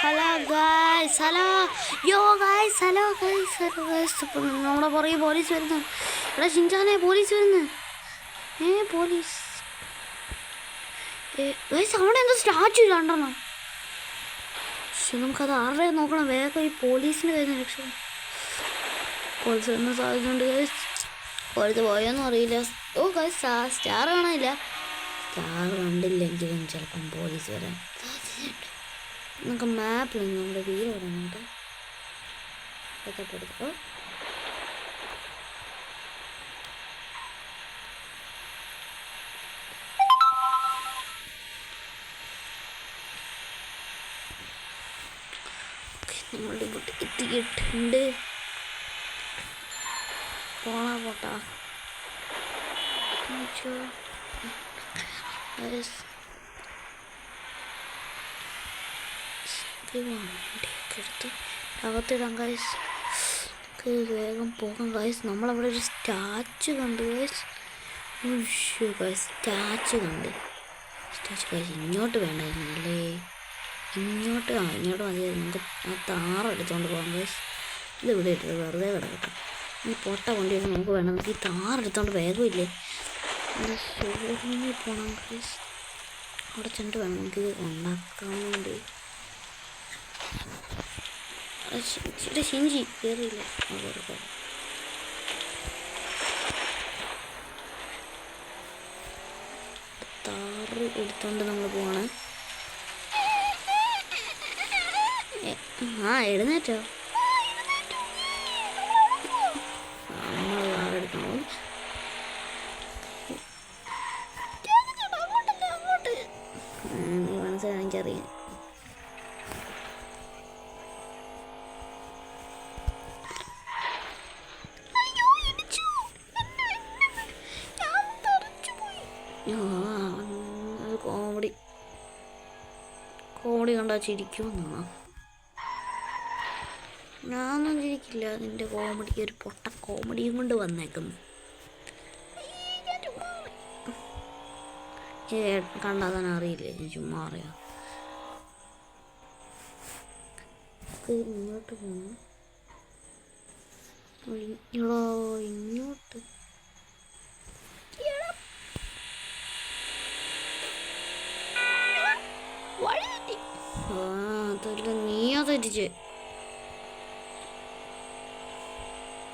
Hello guys, hello guys, hello guys. ഇപ്പം നമ്മുടെ പുറകെ പോലീസ് വരുന്നു. ഇവിടെ ഷിൻചാനെ പോലീസ് വരുന്നു. പോലീസ് ഗായ്സ്, അവിടെ എന്തോ സ്റ്റാച്ചു രണ്ടെണ്ണം. പക്ഷെ നമുക്കത് ആരുടെ നോക്കണം. വേഗം ഈ പോലീസിന് വരുന്ന രക്ഷ. പോലീസ് വരുന്ന സാധ്യതയുണ്ട് ഗായ്സ്. പോലീസ് പോയോന്നും അറിയില്ല. ഗായ്സ്, സ്റ്റാർ കാണാനില്ല. സ്റ്റാർ കണ്ടില്ലെങ്കിലും ചിലപ്പം പോലീസ് വരാൻ സാധ്യതയുണ്ട്. നമുക്ക് മാപ്പിൽ നമ്മുടെ വീട് വരാനുണ്ട്. എടുത്തോ. നമ്മളുടെ ഇവിടെ എത്തിയിട്ടുണ്ട്. പോട്ടാ വണ്ടിയൊക്കെ എടുത്ത് അകത്തിടാം ഗൈസ്. വേഗം പോകാം ഗൈസ്. നമ്മളവിടെ ഒരു സ്റ്റാച്ചു കണ്ടു ഗൈസ്. Statue guys. ഇങ്ങോട്ട് വേണ്ടായിരുന്നല്ലേ. ഇങ്ങോട്ട് മതിയായിരുന്നു. നമുക്ക് ആ താറെടുത്തുകൊണ്ട് പോകാം ഗൈസ്. ഇതിവിടെ ഇട്ടത് വെറുതെ കിടക്കട്ടെ. ഈ പൊട്ട കൊണ്ടിട്ട് നമുക്ക് വേണം. നമുക്ക് ഈ താറെടുത്തോണ്ട് വേഗമില്ലേ. എൻ്റെ ഷോറൂമിൽ പോകണം ഗൈസ്. അവിടെ ചെന്നിട്ട് വേണം നമുക്ക് ഉണ്ടാക്കാൻ വേണ്ടി. ഷിഞ്ചി കയറിയില്ല. താറ് എടുത്തോണ്ട് നമ്മൾ പോവാണ്. എഴുന്നേറ്റോ. നമ്മൾ താറെടുക്കണം. നീ മനസ്സിലായി, എനിക്കറിയാം. കോമഡി കണ്ടാ ചിരിക്കുമെന്നാ. ഞാനൊന്നും ചിരിക്കില്ല. നിന്റെ കോമഡിക്ക് ഒരു പൊട്ട കോമഡിയും കൊണ്ട് വന്നേക്കുന്നു. കണ്ടാ തന്നെ അറിയില്ലേ. ഞാൻ ചുമ്മാ അറിയാം. ഇങ്ങോട്ട് പോകണം. ഇങ്ങോട്ട് അതല്ല, നീയാ തെറ്റിച്ച്.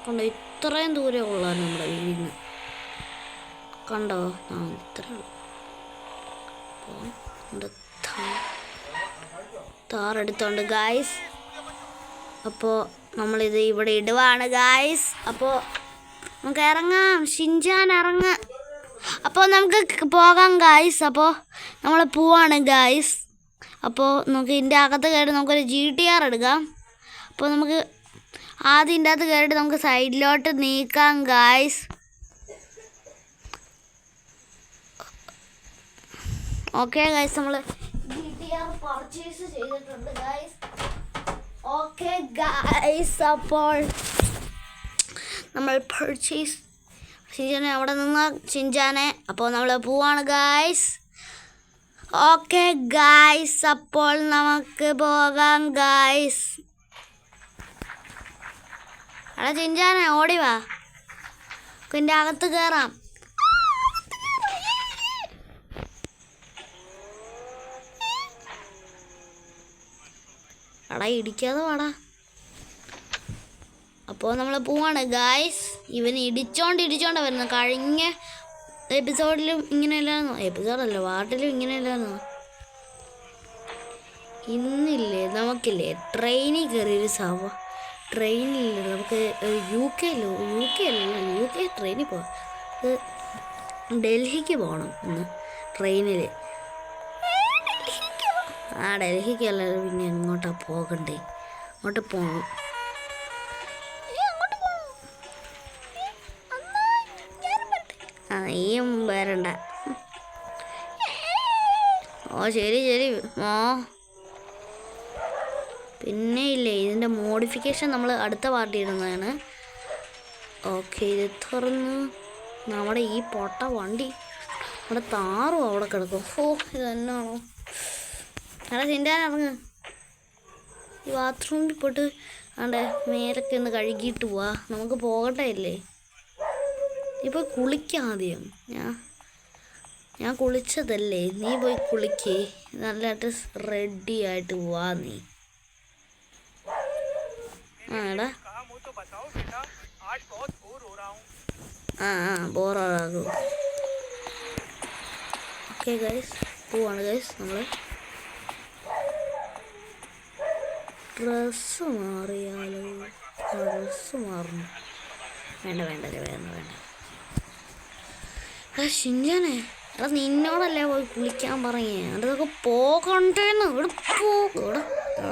കണ്ടോ, ഇത്രയും ദൂരെ ഉള്ള നമ്മുടെ വീടിന്. കണ്ടോ, ഇത്രേ ഉള്ളൂ. താറെടുത്തോണ്ട് ഗായ്സ്. അപ്പോൾ നമ്മളിത് ഇവിടെ ഇടുവാണ് ഗായ്സ്. അപ്പോൾ നമുക്ക് ഇറങ്ങാം. ഷിൻചാൻ ഇറങ്ങ. അപ്പോൾ നമുക്ക് പോകാം ഗായ്സ്. അപ്പോൾ നമ്മൾ പോവാണ് ഗായ്സ്. അപ്പോൾ നമുക്ക് ഇതിൻ്റെ അകത്ത് കയറി നമുക്കൊരു GTR എടുക്കാം. അപ്പോൾ നമുക്ക് ആദ്യം ഇതിൻ്റെ അകത്ത് കയറിയിട്ട് നമുക്ക് സൈഡിലോട്ട് നീക്കാം ഗായ്സ്. ഓക്കെ ഗായ്സ്, നമ്മൾ GTR പർച്ചേസ് ചെയ്തിട്ടുണ്ട് ഗായ്സ്. ഓക്കെ ഗായ്സ്, അപ്പോൾ നമ്മൾ പർച്ചേസ് ഷിൻചാനെ അവിടെ നിന്ന് ഷിൻചാനെ. അപ്പോൾ നമ്മൾ പോവാണ് ഗായ്സ്. ഓക്കെ ഗായ്സ്, അപ്പോൾ നമുക്ക് പോകാം ഗായ്സ്. എടാ ഷിൻചാനെ, ഓടിവാ. ഇതിൻ്റെ അകത്ത് കയറാം. എടാ ഇടിക്കാതെ വാടാ. അപ്പോൾ നമ്മൾ പോവാണ് ഗായ്സ്. ഇവന് ഇടിച്ചോണ്ട് വരുന്നത്. കഴിഞ്ഞ എപ്പിസോഡിലും ഇങ്ങനെയല്ലായിരുന്നു. എപ്പിസോഡല്ല, വാർഡിലും ഇങ്ങനെയല്ലായിരുന്നു. ഇന്നില്ലേ നമുക്കില്ലേ ട്രെയിനിൽ കയറിയൊരു ട്രെയിനില്ല. നമുക്ക് UK ട്രെയിനിൽ പോകാം. ഡൽഹിക്ക് പോകണം ഇന്ന് ട്രെയിനിൽ. ഡൽഹിക്കല്ല, പിന്നെ എങ്ങോട്ടാ പോകണ്ടേ. അങ്ങോട്ട് പോകണം. നീയും വരണ്ട. ശരി പിന്നെ ഇല്ലേ, ഇതിൻ്റെ മോഡിഫിക്കേഷൻ നമ്മൾ അടുത്ത പാർട്ടി ഇടുന്നതാണ്. ഓക്കെ, ഇത് തുറന്ന് നമ്മുടെ ഈ പൊട്ട വണ്ടി അവിടെ താറും അവിടെ കിടക്കും. ഇത് തന്നെയാണോ. എടാ ഷിൻചാൻ ഇറങ്ങ്. ഈ ബാത്റൂമിൽ പോയിട്ട് അവിടെ മേലൊക്കെ ഒന്ന് കഴുകിയിട്ട് പോവാ. നമുക്ക് പോകട്ടെ അല്ലേ? ഇപ്പോൾ കുളിക്കാം ആദ്യം. ഞാൻ കുളിച്ചതല്ലേ, നീ പോയി കുളിക്കേ. നല്ലതായിട്ട് റെഡി ആയിട്ട് പോവാ നീ. എടാ ബോറാകും. ഓക്കെ ഗൈസ്, പോവാണ് ഗൈസ്. നമ്മൾ ഡ്രസ്സ് മാറിയാലോ? ഡ്രസ്സ് മാറണം. വേണ്ട. ഷിൻജാനെ, എടാ നിന്നോടല്ലേ പോയി കുളിക്കാൻ പറഞ്ഞേ. അതൊക്കെ പോകണ്ടേന്ന്. ഇവിടെ ഇവിടെ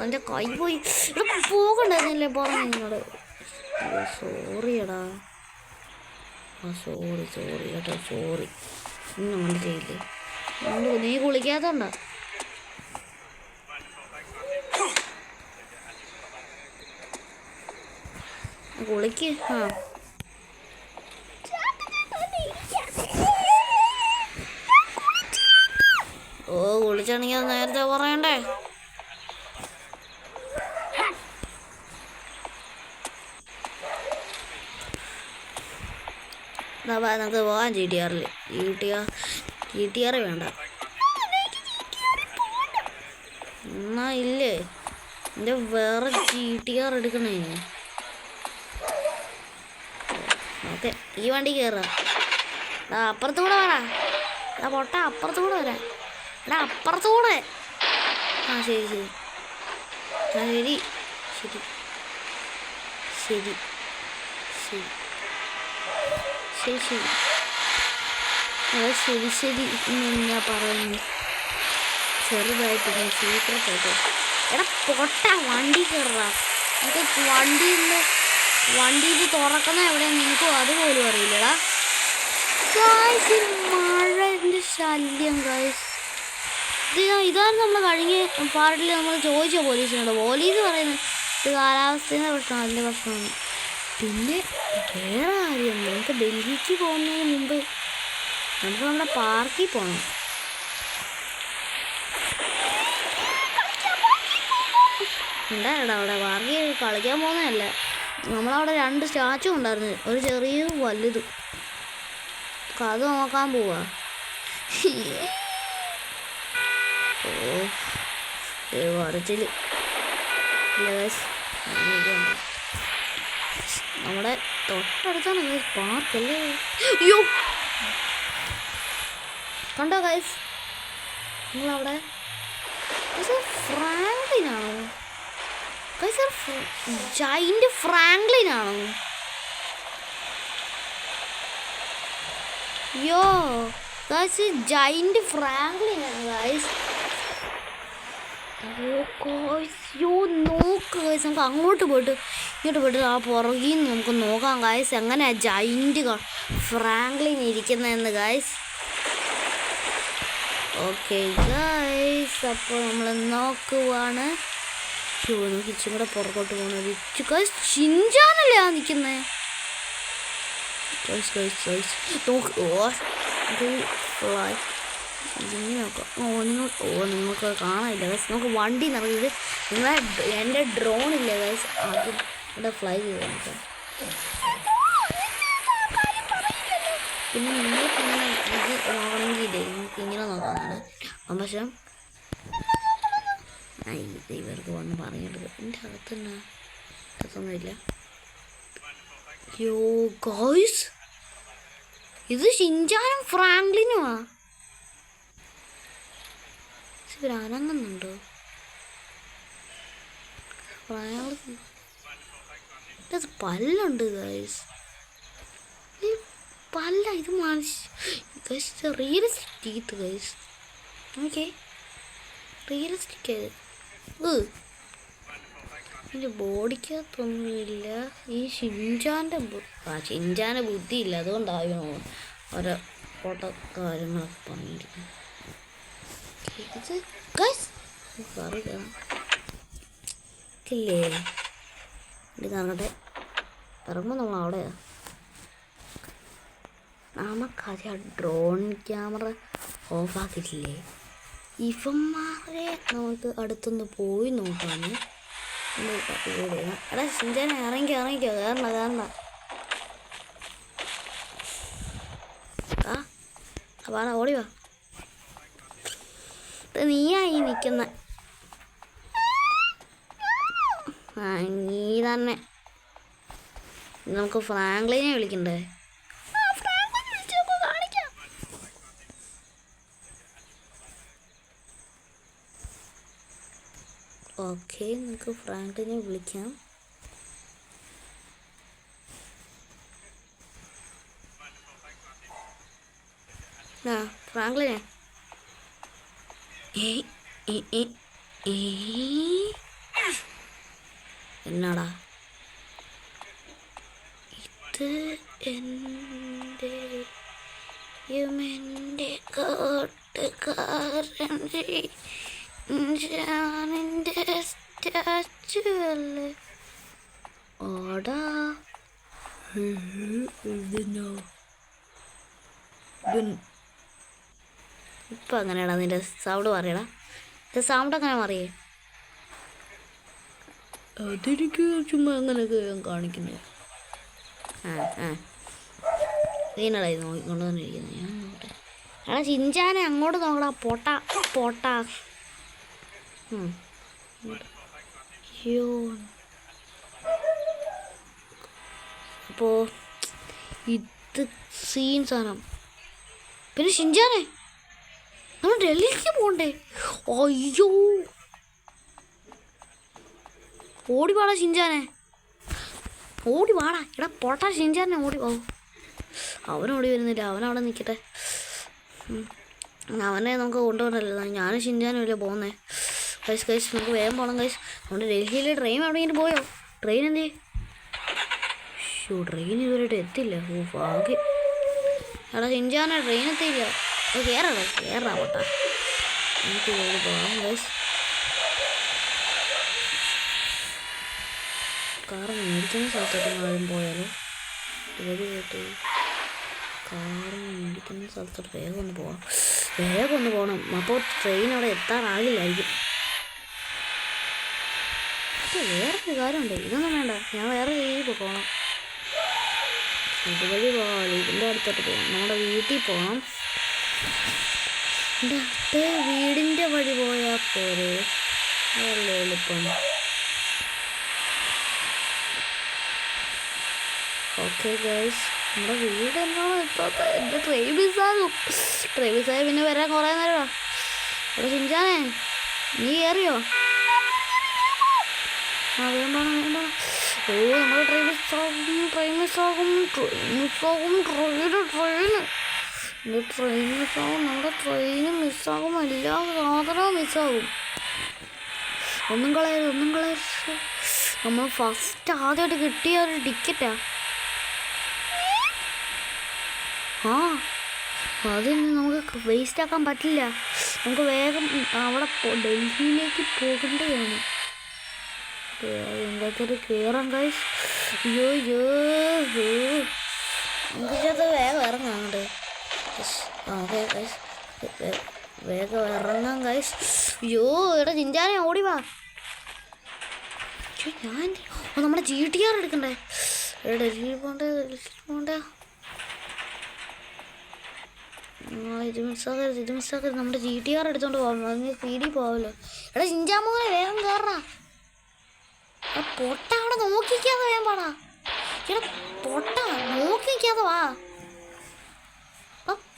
എൻ്റെ കൈ പോയി. ഇവിടെ പോകണ്ടെന്നല്ലേ പറഞ്ഞു നിന്നോട്. സോറിയടാ. സോറി കേട്ടോ, സോറി. ഇന്നും മനസ്സിലായില്ലേ? നീ കുളിക്കാത്തോണ്ടാ. കുളിക്ക്. കുളിച്ചാണെങ്കിൽ അത് നേരത്തെ പറയണ്ടേ? നമുക്ക് പോകാൻ GTR വേണ്ട എന്നാ ഇല്ലേ? എൻ്റെ വേറെ GTR എടുക്കണേ. ഓക്കെ, ഈ വണ്ടി കയറാം. അപ്പുറത്തൂടെ വരാ. പൊട്ട അപ്പുറത്തൂടെ വരാം. അപ്പുറത്തൂടെ. ശരി ഞാൻ പറയുന്നു ചെറുതായിട്ട് സീക്രട്ടായിട്ട്. പൊട്ട വണ്ടി കയറാ. നമുക്ക് വണ്ടിയിൽ തുറക്കുന്ന എവിടെയാണ് നിനക്കും അതുപോലും അറിയില്ലടാ. മഴൻ്റെ ശല്യം ഗൈസ്. ഇതാണ് നമ്മൾ കഴിഞ്ഞ പാട്ടിൽ നമ്മൾ ചോദിച്ച പോലീസിനോട്. പോലീസ് പറയുന്നത് ഇത് കാലാവസ്ഥയുടെ പ്രശ്നം, അതിൻ്റെ പ്രശ്നമാണ്. പിന്നെ വേറെ കാര്യം, നമുക്ക് ഡൽഹിക്ക് പോകുന്നതിന് മുമ്പ് നമുക്ക് നമ്മുടെ പാർക്കിൽ പോകണം. ഉണ്ടായിരുടാ അവിടെ പാർക്കിൽ കളിക്കാൻ പോകുന്നതല്ല. നമ്മളവിടെ 2 സ്റ്റാച്ചു ഉണ്ടായിരുന്നു, ഒരു ചെറിയതും വലുതും. അത് നോക്കാൻ പോവാ. വരച്ചില് നമ്മുടെ തൊട്ടടുത്താണ് പാർക്കല്ലേ. അയ്യോ കണ്ടോ ഗൈസ് നിങ്ങളവിടെ? ഫ്രാങ്ക്ലിനാണോ ഗൈസ്? ജൈന്റ് ഫ്രാങ്ക്ലിനാണോ? യോ ഗൈസ്, ജൈന്റ് ഫ്രാങ്ക്ലിനാണ് ഗൈസ്. നോക്ക് ഗൈസ്, നമുക്ക് അങ്ങോട്ട് പോയിട്ട് ഇങ്ങോട്ട് പോയിട്ട് ആ പുറകിൽ നിന്ന് നമുക്ക് നോക്കാം ഗൈസ് എങ്ങനെയാ ജൈന്റ് ഫ്രാങ്ക്ലിൻ ഇരിക്കുന്നതെന്ന് ഗൈസ്. ഓക്കെ ഗൈസ്, അപ്പോൾ നമ്മൾ നോക്കുവാണ്. നമുക്ക് ഇച്ചും കൂടെ പുറകോട്ട് പോകണത്. ഗൈസ് ഷിൻജാനല്ലേ ആ നിൽക്കുന്നത്. നിങ്ങൾക്ക് കാണാനില്ല ഗൈസ്. നമുക്ക് വണ്ടി നിറഞ്ഞത് എൻ്റെ ഡ്രോണില്ല ഗൈസ്. ആദ്യം ഇവിടെ ഫ്ലൈ ചെയ്ത് നോക്കാം. പിന്നെ നിങ്ങൾക്ക് ഇങ്ങനെ ഇത് നോക്കണമെങ്കിലേ നിങ്ങൾക്ക് ഇങ്ങനെ നോക്കാനാണ്. പക്ഷേ ഇത് ഇവർക്ക് വന്ന് പറഞ്ഞിട്ട് എൻ്റെ അകത്തൊന്നുമില്ല. യോ ഗൈസ്, ഇത് ഷിൻജാനും ഫ്രാങ്ക്ലിനുമാ. ഇവരനങ്ങുന്നുണ്ടോ? ഇത് പല്ലുണ്ട് ഗൈസ്. പല്ല ഇത് മനുഷ്യ realistic teeth guys. Okay realistic ആയത്. ഇതിൻ്റെ ബോഡിക്കകത്തൊന്നുമില്ല. ഈ ഷിൻജാൻ്റെ ബുദ്ധിയില്ല, അതുകൊണ്ടാകുമോ ഓരോ ഫോട്ടോ കാര്യങ്ങളൊക്കെ പറഞ്ഞിരിക്കുന്നു. ഇല്ലേ ഇത് കാണട്ടെ. ഇറങ്ങുമ്പോൾ നമ്മൾ അവിടെയാ. നമുക്കത് ആ ഡ്രോൺ ക്യാമറ ഓഫാക്കിയിട്ടില്ലേ? ഇവന്മാരെ നമുക്ക് അടുത്തൊന്ന് പോയി നോക്കാണ്. എടാ ഷിൻചാനെ ഇറങ്ങിക്കോ കയറണ്ട വാടാ ഓടി വാ. നീയായി നിൽക്കുന്ന നീ തന്നെ. നമുക്ക് ഫ്രാങ്ക്ലിനെ വിളിക്കണ്ടേ? ഓക്കെ, നമുക്ക് ഫ്രാങ്ക്ലിനെ വിളിക്കാം. ഫ്രാങ്ക്ലിനെ എന്നാടാ ഇത്? എൻ്റെ കൂട്ടുകാരൻ ഷാനിൻ്റെ സ്റ്റാച്ചു അല്ലേ? ഓടാ ഇപ്പം അങ്ങനെയാടാ നിൻ്റെ സൗണ്ട് പറയടാ. ഇത് സൗണ്ട് അങ്ങനെ മാറിയേ? അതെനിക്ക് ചുമ്മാ അങ്ങനെയൊക്കെ ഞാൻ കാണിക്കുന്നത്. നീനടാ ഇത് നോക്കിക്കൊണ്ട് തന്നെ ഇരിക്കുന്നത്. ഞാൻ നോക്കട്ടെ. എടാ ഷിൻചാനെ അങ്ങോട്ട് നോക്കടാ. പോട്ടാ അപ്പോ ഇത് സീൻ സാധനം. പിന്നെ ഷിൻചാനെ നമ്മൾ ഡൽഹിക്ക് പോകണ്ടേ? അയ്യോ ഓടി വാടാ ഷിൻചാനെ, ഓടി വാടാ. എടാ പോട്ടാ ഷിൻചാനെ ഓടി പോ. അവനോടി വരുന്നില്ല, അവനവിടെ നിൽക്കട്ടെ. അവനെ നമുക്ക് കൊണ്ടുപോകണല്ലോ. ഞാനും ഷിൻചാനും അല്ലേ പോകുന്നേ. കൈസ് നമുക്ക് വേഗം പോകണം കൈസ്. നമ്മുടെ ഡൽഹിയിലെ ട്രെയിൻ എവിടെയെങ്കിലും പോയോ? ട്രെയിൻ എന്തേ? ട്രെയിൻ ഇതുവരെയായിട്ട് എത്തില്ല. ഭാഗ്യം. എടാ ഷിൻചാനെ ട്രെയിൻ എത്തിയില്ല. കേറാ പോട്ടാ. എനിക്ക് പോകാം കൈസ്. കാറ് മേടിക്കുന്ന സ്ഥലത്തോട്ട് ആരും പോയാലോ? കാറ് മേടിക്കുന്ന സ്ഥലത്തോട്ട് വേഗം ഒന്ന് പോകണം. അപ്പോൾ ട്രെയിൻ അവിടെ എത്താറാകില്ലായിരിക്കും. വേറൊരു കാര്യമുണ്ട്. ഇതൊന്നും വേണ്ട, ഞാൻ വേറെ രീതിയിൽ പോകണം. ഇതുവഴി പോകാം. ഇതിൻ്റെ അടുത്തോട്ട് പോകാം. നമ്മുടെ വീട്ടിൽ പോകാം. വീടിൻ്റെ വഴി പോയാൽ പോരെ? നല്ല എളുപ്പം. ഓക്കെ ഗൈസ്, നമ്മുടെ വീട് എന്നാണ് ഇപ്പോൾ. എൻ്റെ ട്രെയിൻ മിസ്സായി പിന്നെ വരാൻ കുറേ നേരമാണ്. ഇവിടെ ഷിൻചാനെ നീ കയറിയോ? വേഗം പോണം. ഓ നമ്മുടെ ട്രെയിൻ മിസ്സാകും. നമ്മുടെ ട്രെയിന് മിസ്സാകും. എല്ലാ സാധനവും മിസ്സാകും. ഒന്നും കളയരുത്. നമ്മൾ ഫസ്റ്റ് ആദ്യമായിട്ട് കിട്ടിയ ഒരു ടിക്കറ്റാ. അതൊന്നും നമുക്ക് വേസ്റ്റ് ആക്കാൻ പറ്റില്ല. നമുക്ക് വേഗം അവിടെ ഡൽഹിയിലേക്ക് പോകേണ്ടതാണ്. എന്തൊക്കെ കയറാം കൈസ്. അയ്യോ നമുക്കത് വേഗം ഇറങ്ങാം അങ്ങോട്ട്. ഓക്കെ കൈസ്, വേഗം ഇറങ്ങാം കൈസ്. അയ്യോ ഇവിടെ ഷിൻചാനെ ഓടി വാ. ഞാൻ നമ്മുടെ GTR എടുക്കണ്ടേ? ഡൽഹിയിൽ പോണ്ടേ. ഇത് മിസ്സാക്കരുത്. നമ്മുടെ GTR എടുത്തോണ്ട് പോകാം. അതിന് സ്പീഡിൽ പോകാമല്ലോ. എടാ ഷിൻചാൻ മോനെ വേഗം കയറാ. പൊട്ട അവിടെ നോക്കിക്കാതെ വേഗം പാടാ. എടാ പൊട്ട നോക്കിക്കാതെ വാ.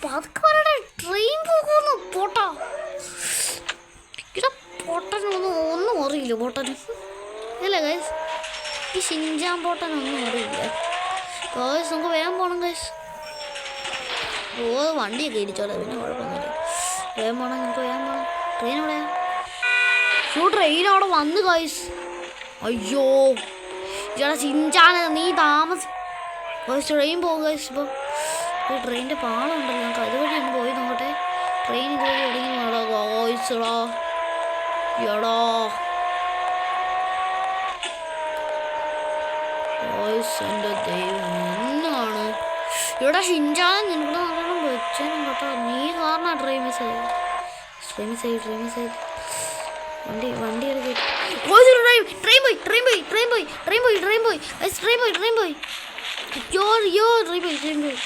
പതുക്കെ പറയട്ടെ, ട്രെയിൻ പോകുന്നു. പൊട്ടാ എടാ പൊട്ടനൊന്നും അറിയില്ല. പൊട്ടന് ഇല്ല ഗൈസ്, ഈ ഷിൻചാൻ പൊട്ടനൊന്നും അറിയില്ല ഗൈസ്. നമുക്ക് വേഗം പോകണം ഗൈസ്. വണ്ടിയൊക്കെ ഇരിച്ചോളെ, പിന്നെ കുഴപ്പമൊന്നുമില്ല. വേഗം പോകണം. ട്രെയിൻ എവിടെയാ? ട്രെയിൻ അവിടെ വന്ന് ഗൈസ്. അയ്യോ ചേട്ടാ ഷിൻചാനെ നീ ഗൈസ് ട്രെയിൻ പോകും ഗൈസ്. ഇപ്പോൾ ഈ ട്രെയിനിൻ്റെ പാളമുണ്ടല്ലോ, നമുക്ക് അതുവഴി ഒന്ന് പോയി നോക്കട്ടെ. ട്രെയിൻ ഇതുവഴി എവിടെയെങ്കിലും ഗോയിച്ചടാ. എൻ്റെ ദൈവം എന്നാണ് ഇവിടെ ഷിൻചാൻ നിനക്ക് നല്ലോണം വെച്ചാലും കേട്ടോ. നീ കാരണം ട്രെയിൻ മിസ്സായി. വണ്ടി എടുക്കും. ട്രെയിൻ പോയി ട്രെയിൻ പോയി ട്രെയിൻ പോയി ട്രെയിൻ പോയി ട്രെയിൻ പോയി ട്രെയിൻ പോയി ട്രെയിൻ പോയി യോ ട്രെയിൻ പോയി ട്രെയിൻ പോയി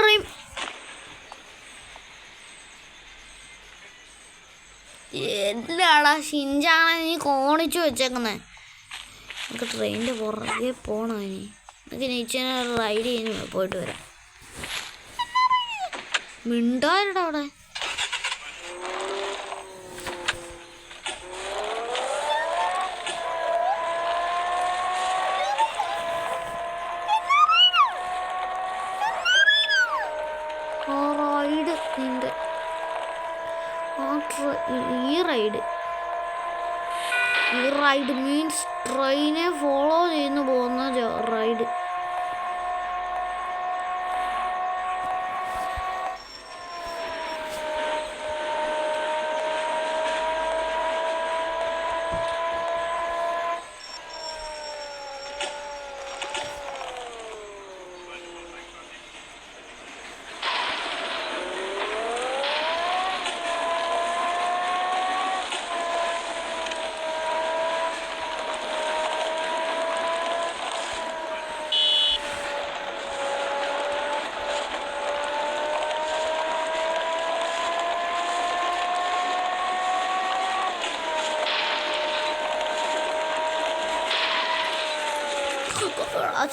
ട്രെയിൻ എല്ലാടാ ഷിൻചാനെ നീ കോണിച്ചു വെച്ചേക്കുന്നേ. നമുക്ക് ട്രെയിനിൻ്റെ പുറകെ പോകണം. ഇനി നമുക്ക് നീച്ചനെ റൈഡ് ചെയ്യുന്നു. പോയിട്ട് വരാം. മിണ്ടായിരടാ അവിടെ. റൈഡ് നിന്റെ ഈ റൈഡ് മീൻസ് ട്രെയിനെ ഫോളോ ചെയ്യുന്നു പോകുന്ന റൈഡ്.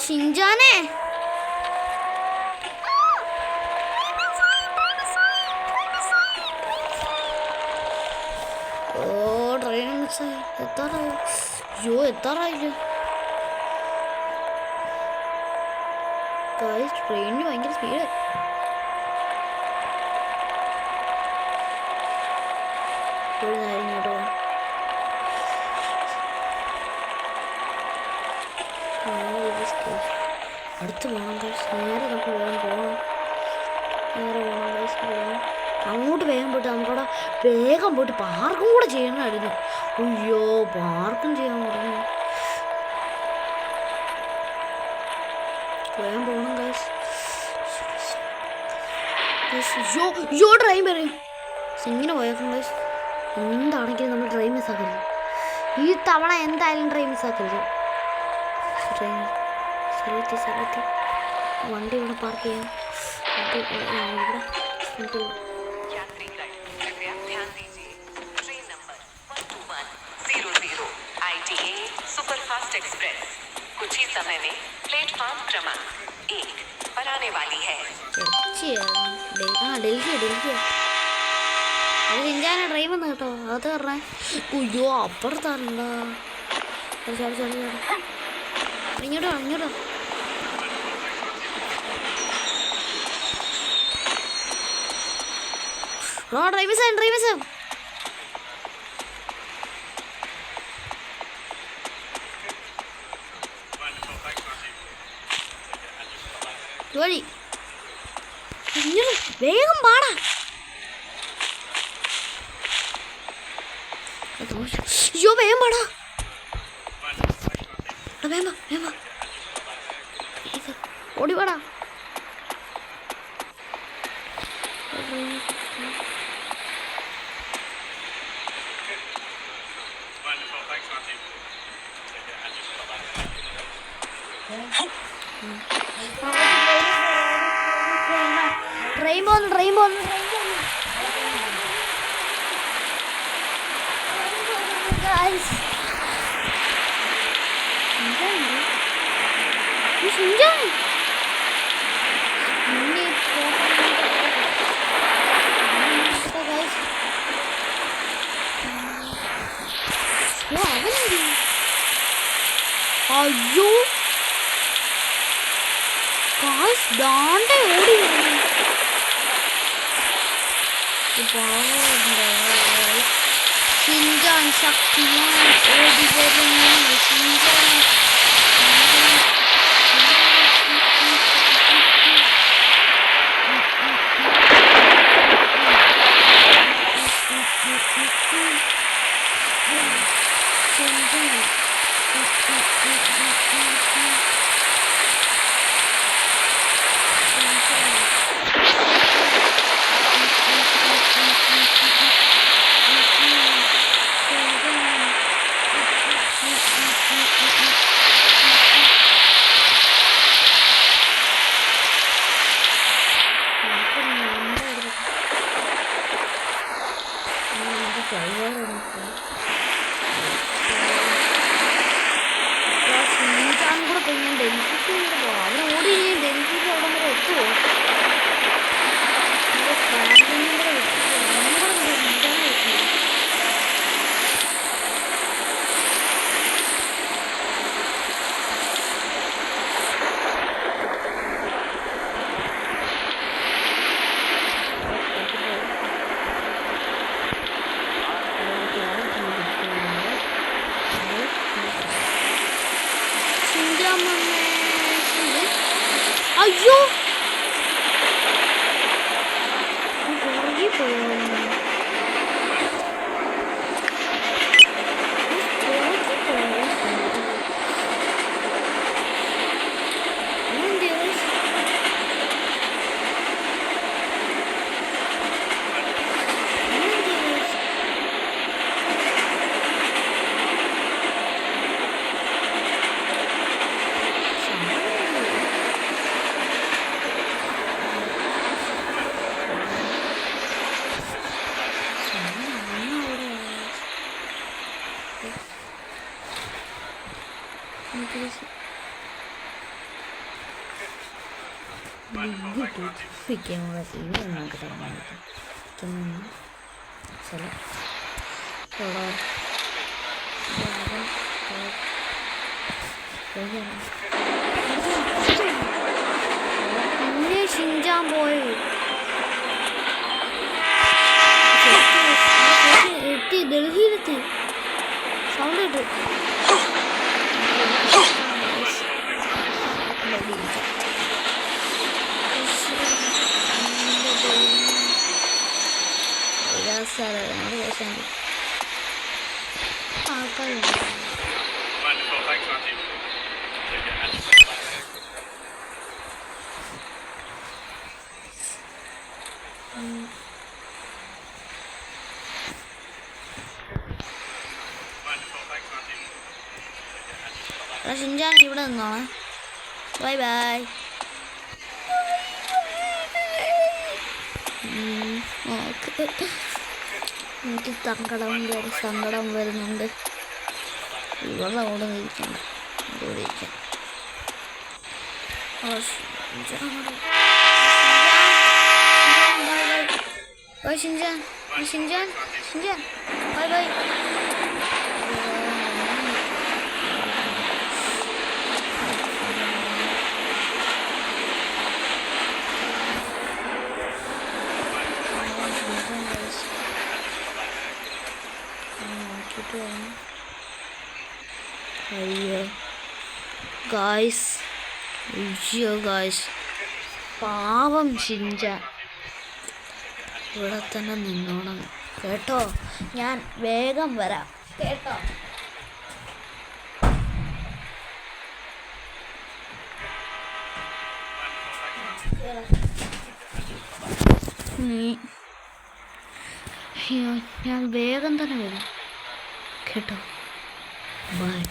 ഷിൻചാനെ ട്രെയിൻ മിസ്സായി. എത്താറായി. എത്താറായില്ല. ട്രെയിനിന് ഭയങ്കര സ്പീഡ്. കേട്ടോ അടുത്ത് പോകണം. നേരെ നമുക്ക് വേഗം പോകണം. അങ്ങോട്ട് വേഗം പോയിട്ട് നമുക്കവിടെ വേഗം പോയിട്ട് പാർക്കും കൂടെ ചെയ്യണമായിരുന്നു. അയ്യോ പാർക്കും ചെയ്യാൻ പറഞ്ഞു. വേഗം പോകണം ഗൈസ്. ട്രെയിൻ പറയും ഇങ്ങനെ പോയേക്കും ഗൈസ്. എന്താണെങ്കിലും നമ്മൾ ട്രെയിൻ മിസ്സാക്കരുത്. ഈ തവണ എന്തായാലും ട്രെയിൻ മിസ്സാക്കരുത്. ട്രെയിൻ സ്ഥലത്തി വണ്ടി ഇവിടെ പാർക്ക് ചെയ്യാം. सुपरफास्ट एक्सप्रेस कुछ ही समय में प्लेटफॉर्म क्रमांक 1 पर आने वाली है. ഡൽഹി അത് ഇന്ത്യാനെ ട്രെയിൻ വന്നു കേട്ടോ. അത് പറഞ്ഞേ അയ്യോ അപ്പുറത്താണല്ലോ. ഇങ്ങോട്ടോ ഡ്രൈവേഴ്സ് ജോലി വേഗം പാടാ. അയ്യോ വേഗം പാടാ. വേഗം ഓടി പാടാ. ട്രെയിൻ പോകുന്നു. അയ്യോ ദാണ്ടെ ഓടി ഷിൻചാൻ ശക്തിമാൻ ഓടി വരുന്നു. ഷിൻചാൻ ഷിൻചാനും കൂടെ പോയി ഞാൻ ഡൽഹിക്ക് കൂടെ പോവാം. അവിടെ ഓടി ഞാൻ ഡൽഹിക്ക് അവിടെ വരെ എത്തുമോ? അയ്യോ പുറകെ പോയോ? പിന്നെ ഷിൻചാൻ പോയി എത്തി ഡൽഹിയിലെത്തി. സൗണ്ട് കിട്ടും. ആൾക്കാരുണ്ട്. ഷിൻചാൻ ഇവിടെ നിന്നോളെ. Bye bye. എനിക്ക് സങ്കടം വരുന്നുണ്ട്. ഇവിടെ അവിടെ ഇരിക്കണം. ഇവിടെ ഇരിക്കാം. Bye Shinchan. Shinchan Shinchan bye bye. അയ്യോ ഗായ്സ് പാവം ഷിൻചാൻ ഇവിടെ തന്നെ നിന്നോണം കേട്ടോ. ഞാൻ വേഗം വരാം കേട്ടോ. ഞാൻ വേഗം തന്നെ വരും കേട്ടോ. ബൈ.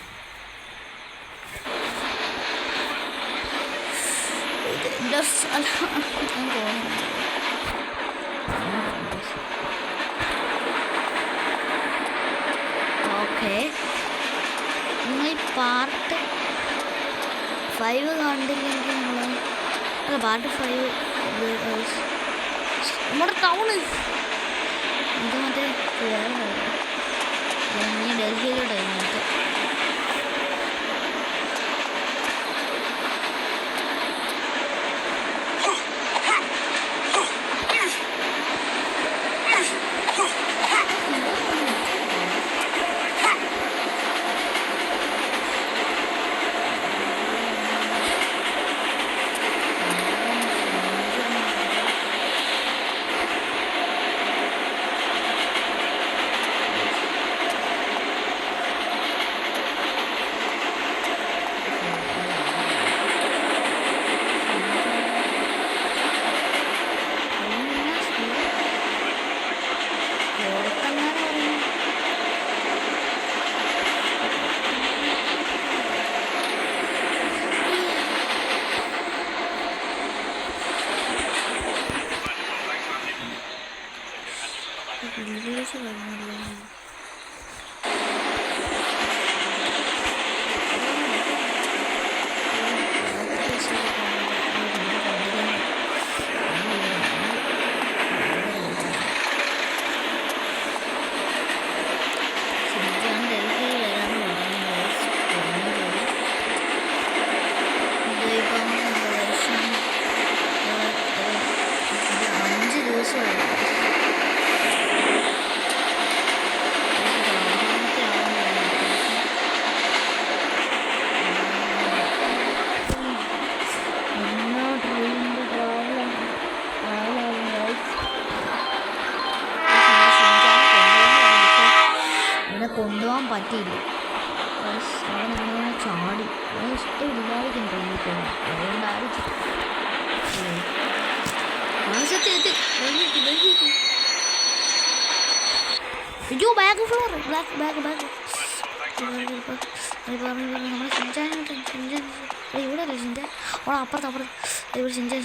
ഓക്കെ, നിങ്ങൾ ഈ പാർട്ട് 5 കണ്ടില്ലെങ്കിൽ നമ്മൾ അല്ല പാർട്ട് 5 നമ്മുടെ ടൗണ് ഇത് മറ്റേ ഡൽഹിയിലോട്ട് കഴിഞ്ഞിട്ട് വില്ലേജ് കഴിഞ്ഞല്ലോ. കൊണ്ടുപോകാൻ പറ്റിയില്ല. അവനങ്ങനെ ചാടി ഇഷ്ടമില്ലായിരിക്കും തോന്നിപ്പോയി. അതുകൊണ്ടായിരിക്കും. അയ്യോ ബാഗ് ഫ്ലോർ ബാഗ് നമ്മുടെ ഷിൻചാനോട്ട് ഇവിടെ അല്ലേ ഷിൻചാൻ? ഓളെ അപ്പുറത്ത് ഇവിടെ ഷിൻചാനെ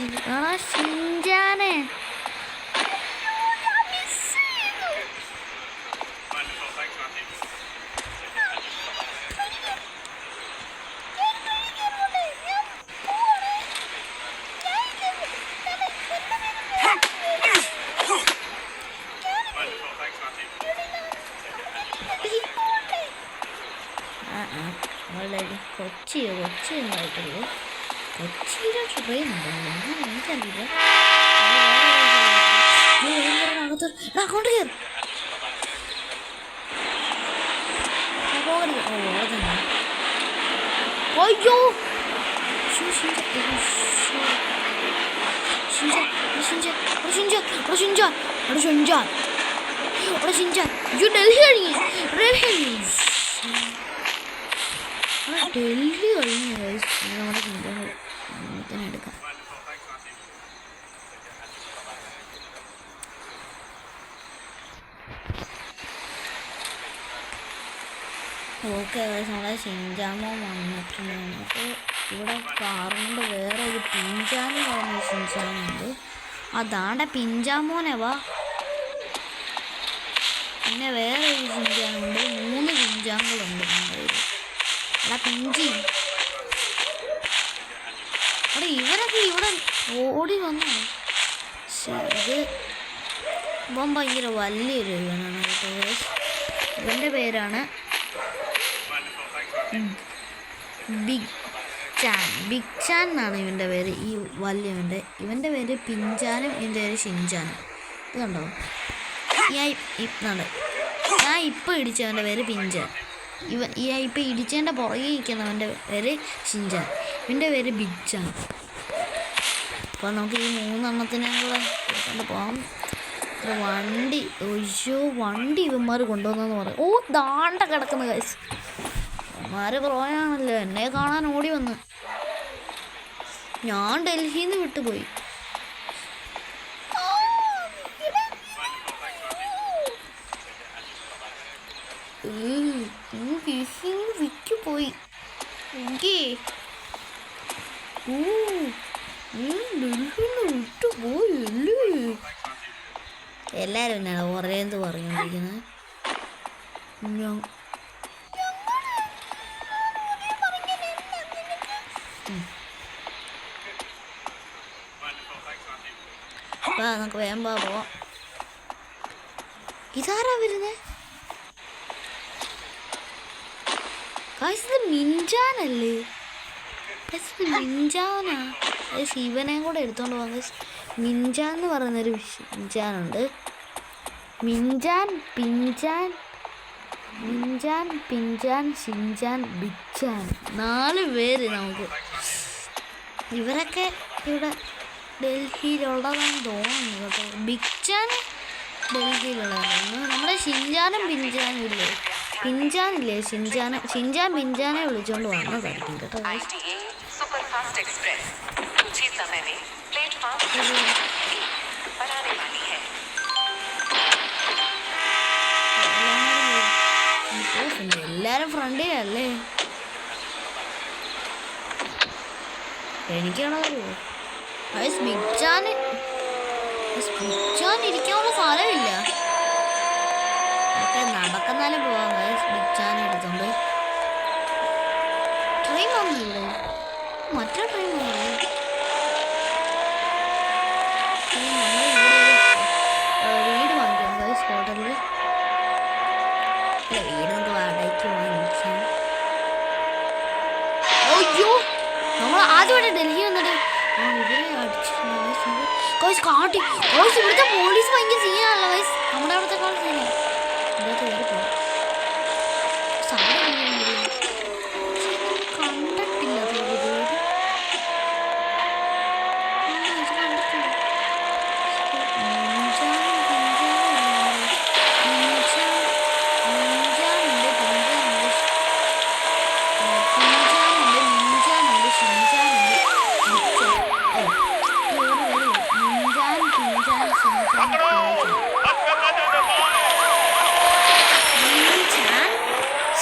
കൊച്ചി ഉണ്ടായിട്ടുള്ളൂ. കൊച്ചിയിലെ ട്രെയിൻ ഉണ്ടല്ലോ, എനിക്കറിയില്ല. അങ്ങോട്ട് കയറി പോകരുത്. അയ്യോ ഡൽഹി കഴിഞ്ഞു. നമ്മുടെ ചിന്തനെ എടുക്കാം. ഓക്കെ നമ്മളെ ഷിൻചാമോ വന്നിട്ടുണ്ടായിരുന്നു. അപ്പോൾ ഇവിടെ കാറുകൊണ്ട് വേറെ ഒരു പിഞ്ചാമോ പറഞ്ഞ ഷിൻചാമുണ്ട്. അതാണ്ട പിഞ്ചാമോനെ വാ. പിന്നെ വേറെ ഒരു ഷിൻചാനുണ്ട്. 3 പിഞ്ചാങ്ങളുണ്ട് നമ്മുടെ കയ്യിൽ. അല്ല പിഞ്ചി അവിടെ ഇവരൊക്കെ ഇവിടെ ഓടി വന്നു. ഇത് ഇവൻ ഭയങ്കര വലിയൊരു ഇവനാണ് കേട്ടോ. ഇവൻ്റെ പേരാണ് ബിഗ് ചാൻ എന്നാണ് ഇവൻ്റെ പേര്. ഈ വലിയവൻ്റെ ഇവൻ്റെ പേര് പിഞ്ചാനും ഇവൻ്റെ പേര് ഷിൻചാനും. ഇത് കണ്ടോ? ഞാൻ ഇപ്പോൾ ഇടിച്ചവൻ്റെ പേര് പിഞ്ചാൻ. ഇപ്പം ഇടിച്ചതിൻ്റെ പുറകെ ഇരിക്കുന്നവൻ്റെ പേര് ഷിൻചാൻ. ഇവൻ്റെ പേര് ബിഗ് ചാൻ. അപ്പോൾ നമുക്ക് ഈ 3 എണ്ണത്തിനെ കൂടെ കൊണ്ട് പോകാം. വണ്ടി ഇവന്മാർ കൊണ്ടുവന്നെന്ന് പറയും. ഓ ദാണ്ട കിടക്കുന്ന കാശ്. ഇവന്മാര് പ്രോയാണല്ലോ. എന്നെ കാണാൻ ഓടി വന്ന്. ഞാൻ ഡൽഹിയിൽ നിന്ന് വിട്ടുപോയി. വിറ്റുപോയി. വിട്ടുപോയല്ലേ. എല്ലാരും എന്നാണ് കുറേന്ത് പറഞ്ഞോണ്ടിരിക്കുന്നത്. നമുക്ക് വേഗം പോവാം. ഇതാരാ വരുന്നേ? മിഞ്ചാനല്ലേ? മിഞ്ചാനാ. ശിവനെയും കൂടെ എടുത്തോണ്ട് പോകുന്നത്. മിഞ്ചാൻ എന്ന് പറയുന്നൊരു മിഞ്ചാനുണ്ട്. മിഞ്ചാൻ പിഞ്ചാൻ ഷിൻചാൻ ബിച്ചാൻ 4 പേര് നമുക്ക്. ഇവരൊക്കെ ഇവിടെ ഡൽഹിയിലുള്ളതാണെന്ന് തോന്നുന്നു കേട്ടോ. ബിച്ചാൻ ഡൽഹിയിലുള്ളതാണ്. നമ്മുടെ ഷിൻചാനും പിഞ്ചാനും ഇല്ലേ? പിഞ്ചാനില്ലേ? ഷിൻചാൻ പിഞ്ചാനെ വിളിച്ചോണ്ട് വന്നതായിരിക്കും കേട്ടോ. सुपरफास्ट एक्सप्रेस कुछ ही समय में प्लेटफॉर्म पर आने वाली है. എല്ലാരും ഫ്രണ്ടിലല്ലേ? എനിക്കാണോ ബിച്ചാൻ ഇരിക്കാനുള്ള സ്ഥലമില്ല. എന്നാലും പോവാം ഗൈസ്. ബിഗ് ചാൻ എടുത്തുണ്ട്. ട്രെയിൻ വന്നു ഇവിടെ. മറ്റേ ട്രെയിൻ വന്നു. വീട് വാങ്ങിക്കാം ഗൈസ് ഹോട്ടലിൽ. വീട് നമുക്ക് വാടകയ്ക്ക് വാങ്ങിക്കാം. അയ്യോ നമ്മൾ ആദ്യമായിട്ട് ഡൽഹി വന്നിട്ട് ഇവിടെ അടിച്ചിട്ടുണ്ട് ഗൈസ്. കാട്ടി ഗൈസ് ഇവിടുത്തെ പോലീസ് ഭയങ്കര സീനാണല്ലോ ഗൈസ്. നമ്മുടെ അവിടുത്തെ കാൾ സീനാണ്. കണ്ടിട്ടില്ല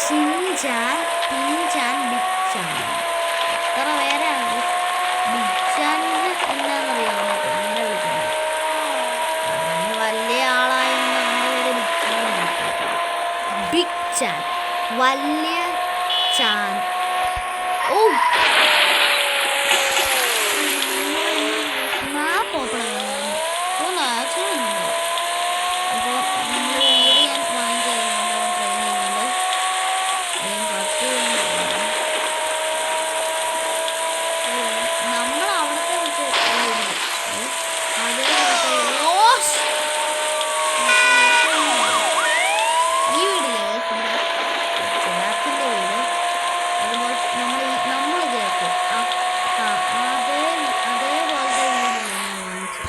ഷിൻചാൻ, പിൻചാൻ, ബിഗ് ചാൻ. എത്ര പേരാണ് ബിഗ് ചാനിന് എന്നാന്നറിയാമോ അങ്ങനെ വിളിക്കുന്നത്? വലിയ ആളായെന്ന് നമ്മുടെ പേര് ബിഗ് ചാൻ. ബിഗ് ചാൻ, വലിയ ചാൻ. ഓ മാപ്പ് ഓപ്പൺ അപ്പോൾ നമ്മൾ വീട് ഞാൻ വാങ്ങിച്ചു ട്രെയിനിങ് നമ്മൾ അവിടുത്തെ ഈ വീടില്ലേ ചേർക്കിൻ്റെ വീട്. അതുപോലെ നമ്മൾ ചേർക്കും അതേപോലത്തെ വീട് വാങ്ങിച്ചു.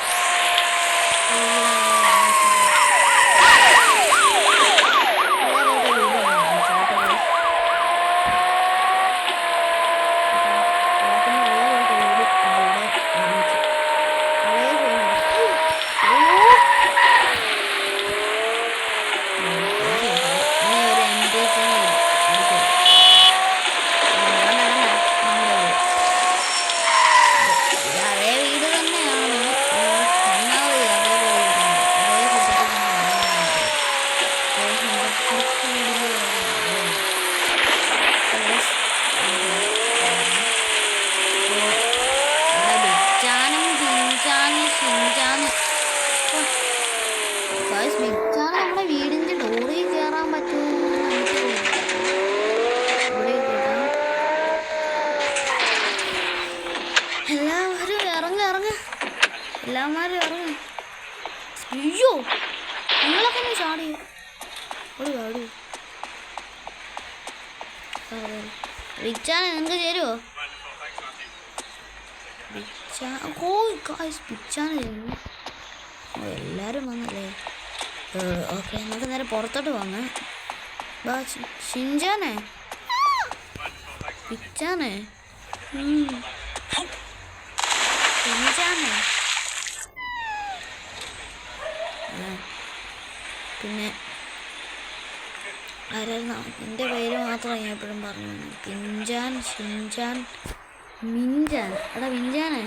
നമ്മുടെ വീടിന്റെ ഡോറിൽ കയറാൻ പറ്റുമോ? എല്ലാവരും ഇറങ്ങ എല്ലാവരും ഇറങ്ങ. അയ്യോ നിങ്ങളൊക്കെ ഒന്ന് ചാടി ഓടി. ബിഗ് നിങ്ങൾക്ക് ചേരുവോ? ബിഗ് ചാൻ എല്ലാവരും വന്നല്ലേ? ഓക്കെ നമുക്ക് നേരെ പുറത്തോട്ട് പോകാം. ഷിൻചാനെ ബിഗ് ചാനെ ഷിൻചാനെ പിന്നെ ആരായിരുന്നു എൻ്റെ പേര് മാത്രം ഞാൻ എപ്പോഴും പറഞ്ഞു. പിൻചാൻ, ഷിൻചാൻ, മിൻചാൻ. എടാ മിൻചാനെ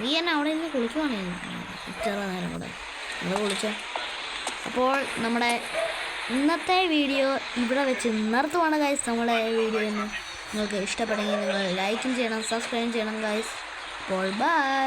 നീ എന്നെ അവിടെ നിന്ന് കുളിക്കുവാണേ ഇത്ര നേരം കൂടെ നമ്മൾ കുളിച്ചോ. അപ്പോൾ നമ്മുടെ ഇന്നത്തെ വീഡിയോ ഇവിടെ വെച്ച് നിർത്തുവാണ് ഗൈസ്. നമ്മുടെ വീഡിയോ നിങ്ങൾക്ക് ഇഷ്ടപ്പെടുമെങ്കിൽ നിങ്ങൾ ലൈക്കും ചെയ്യണം, സബ്സ്ക്രൈബ് ചെയ്യണം ഗൈസ്. അപ്പോൾ ബൈ.